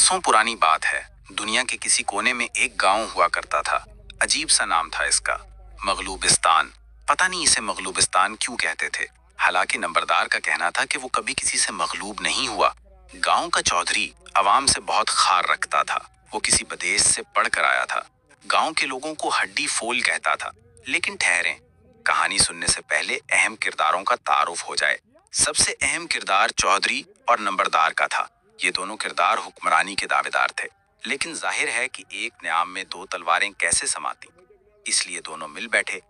बरसों पुरानी बात है। दुनिया के किसी कोने में एक गांव हुआ करता था। अजीब सा नाम था इसका, मगलूबिस्तान। पता नहीं इसे मगलूबिस्तान क्यों कहते थे। हालांकि नंबरदार का कहना था कि वो कभी किसी से मगलूब नहीं हुआ। गांव का चौधरी आवाम से बहुत खार रखता था। वो किसी विदेश से पढ़ कर आया था। गांव के लोगों को हड्डी फोल कहता था। लेकिन ठहरें, कहानी सुनने से पहले अहम किरदारों का तारुफ हो जाए। सबसे अहम किरदार चौधरी और नंबरदार का था। ये दोनों किरदार हुक्मरानी के दावेदार थे। लेकिन जाहिर है कि एक न्याम में दो तलवारें कैसे समाती, इसलिए दोनों मिल बैठे।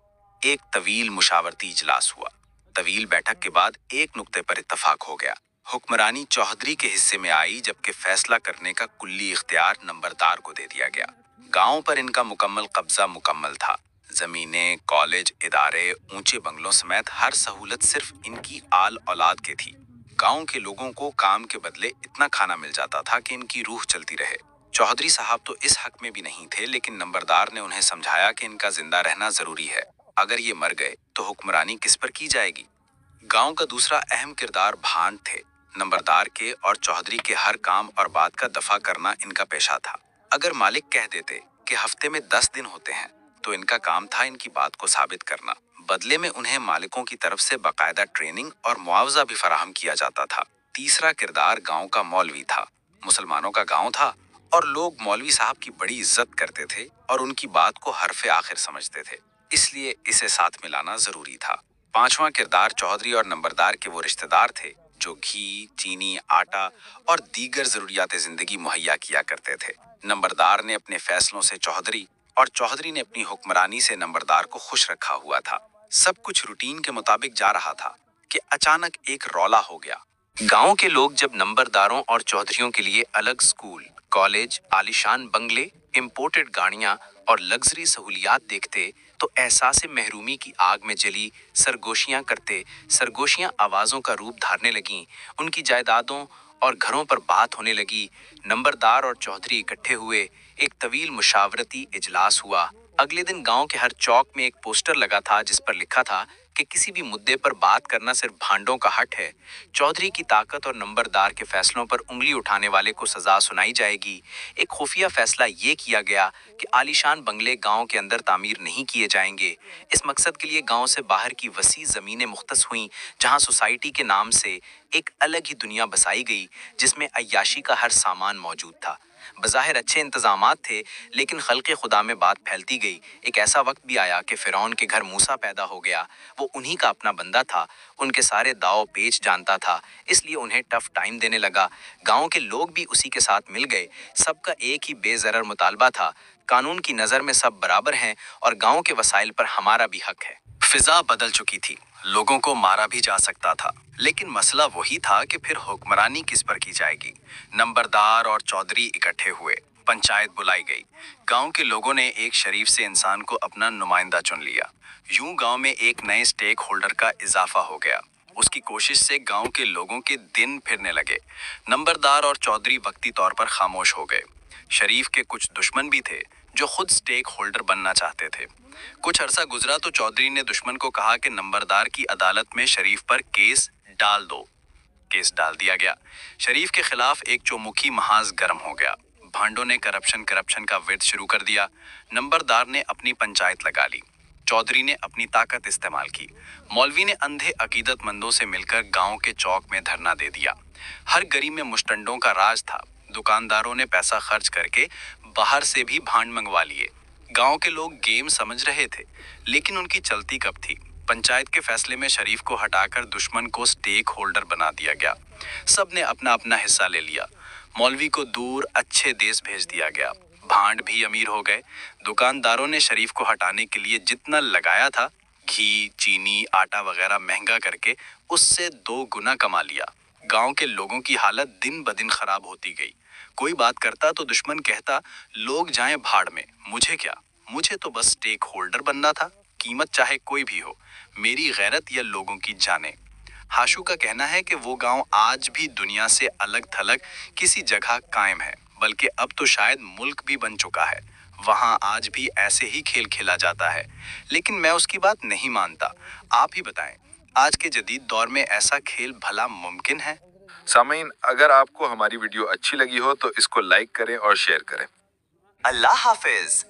एक तवील मुशावरती इजलास हुआ। तवील बैठक के बाद एक नुक्ते पर इत्तफाक हो गया। हुक्मरानी चौधरी के हिस्से में आई, जबकि फैसला करने का कुल्ली इख्तियार नंबरदार को दे दिया गया। गांव पर इनका मुकम्मल कब्जा मुकम्मल था। जमीनें, कॉलेज, इदारे, ऊंचे बंगलों समेत हर सहूलत सिर्फ इनकी आल औलाद के थी। गांव के लोगों को काम के बदले इतना खाना मिल जाता था कि इनकी रूह चलती रहे। चौधरी साहब तो इस हक में भी नहीं थे, लेकिन नंबरदार ने उन्हें समझाया कि इनका जिंदा रहना जरूरी है। अगर ये मर गए तो हुक्मरानी किस पर की जाएगी। गांव का दूसरा अहम किरदार भांड थे। नंबरदार के और चौधरी के हर काम और बात का दफा करना इनका पेशा था। अगर मालिक कह देते कि हफ्ते में 10 दिन होते हैं, तो इनका काम था इनकी बात को साबित करना। बदले में उन्हें मालिकों की तरफ से बाकायदा ट्रेनिंग और मुआवजा भी फराहम किया जाता था। तीसरा किरदार गांव का मौलवी था। मुसलमानों का गांव था और लोग मौलवी साहब की बड़ी इज्जत करते थे और उनकी बात को हरफे आखिर समझते थे, इसलिए इसे साथ मिलाना जरूरी था। पांचवा किरदार चौधरी और नंबरदार के वो रिश्तेदार थे जो घी, चीनी, आटा और दीगर जरूरियात जिंदगी मुहैया किया करते थे। नंबरदार ने अपने फैसलों से चौधरी और चौधरी ने अपनी हुक्मरानी से नंबरदार को खुश रखा हुआ था। सब कुछ रूटीन के मुताबिक जा रहा था कि अचानक एक रौला हो गया। गांव के लोग जब नंबरदारों और चौधरियों के लिए अलग स्कूल, कॉलेज, आलीशान बंगले, इंपोर्टेड गाड़ियां और लग्जरी सहूलियात देखते तो एहसास महरूमी की आग में जली सरगोशियां आवाजों का रूप धारने लगीं। उनकी जायदादों और घरों पर बात होने लगी। नंबरदार और चौधरी इकट्ठे हुए। एक तवील मुशावरती इजलास हुआ। अगले दिन गांव के हर चौक में एक पोस्टर लगा था जिस पर लिखा था कि किसी भी मुद्दे पर बात करना सिर्फ भांडों का हट है। चौधरी की ताकत और नंबरदार के फैसलों पर उंगली उठाने वाले को सजा सुनाई जाएगी। एक खुफिया फैसला ये किया गया कि आलीशान बंगले गांव के अंदर तामीर नहीं किए जाएंगे। इस मकसद के लिए गांव से बाहर की वसी जमीनें मुख्तस हुईं, जहां सोसाइटी के नाम से एक अलग ही दुनिया बसाई गई, जिसमें अय्याशी का हर सामान मौजूद था। बज़ाहिर अच्छे इंतजामात थे, लेकिन खल्क़े खुदा में बात फैलती गई। एक ऐसा वक्त भी आया कि फ़िरौन के घर मूसा पैदा हो गया। वो उन्हीं का अपना बंदा था, उनके सारे दाव पेच जानता था, इसलिए उन्हें टफ टाइम देने लगा। गांव के लोग भी उसी के साथ मिल गए। सबका एक ही बेज़रर मुतालबा था, कानून की नज़र में सब बराबर हैं और गांव के वसाइल पर हमारा भी हक है। फिजा बदल चुकी थी। लोगों को मारा भी जा सकता था, लेकिन मसला वही था कि फिर हुक्मरानी किस पर की जाएगी। नंबरदार और चौधरी इकट्ठे हुए। पंचायत बुलाई गई। गांव के लोगों ने एक शरीफ से इंसान को अपना नुमाइंदा चुन लिया। यूं गांव में एक नए स्टेक होल्डर का इजाफा हो गया। उसकी कोशिश से गांव के लोगों के दिन फिरने लगे। नंबरदार और चौधरी वक्ती तौर पर खामोश हो गए। शरीफ के कुछ दुश्मन भी थे जो खुद स्टेक होल्डर बनना चाहते थे। कुछ अरसा गुजरा तो चौधरी ने दुश्मन को कहा कि नंबरदार की अदालत में शरीफ पर केस डाल दो। केस डाल दिया गया। शरीफ के खिलाफ एक चौमुखी महाज गर्म हो गया। भांडों ने करप्शन का विर्द शुरू कर दिया। नंबरदार ने अपनी पंचायत लगा ली। चौधरी ने अपनी ताकत इस्तेमाल की। मौलवी ने अंधे अकीदतमंदों से मिलकर गांव के चौक में धरना दे दिया। हर गली में मुश्तंडों का राज था। दुकानदारों ने पैसा खर्च करके बाहर से भी भांड मंगवा लिए। गांव के लोग गेम समझ रहे थे, लेकिन उनकी चलती कब थी। पंचायत के फैसले में शरीफ को हटाकर दुश्मन को स्टेक होल्डर बना दिया गया। सबने अपना अपना हिस्सा ले लिया। मौलवी को दूर अच्छे देश भेज दिया गया। भांड भी अमीर हो गए। दुकानदारों ने शरीफ को हटाने के लिए जितना लगाया था, घी, चीनी, आटा वगैरह महंगा करके उससे 2 गुना कमा लिया। गांव के लोगों की हालत दिन ब दिन खराब होती गई। कोई बात करता तो दुश्मन कहता, लोग जाएं भाड़ में, मुझे क्या, मुझे तो बस स्टेक होल्डर बनना था, कीमत चाहे कोई भी हो, मेरी गैरत या लोगों की जाने। हाशू का कहना है कि वो गांव आज भी दुनिया से अलग थलग किसी जगह कायम है, बल्कि अब तो शायद मुल्क भी बन चुका है। वहां आज भी ऐसे ही खेल खेला जाता है, लेकिन मैं उसकी बात नहीं मानता। आप ही बताएं, आज के जदीद दौर में ऐसा खेल भला मुमकिन है? سامعین، اگر آپ کو ہماری ویڈیو اچھی لگی ہو تو اس کو لائک کریں اور شیئر کریں۔ اللہ حافظ۔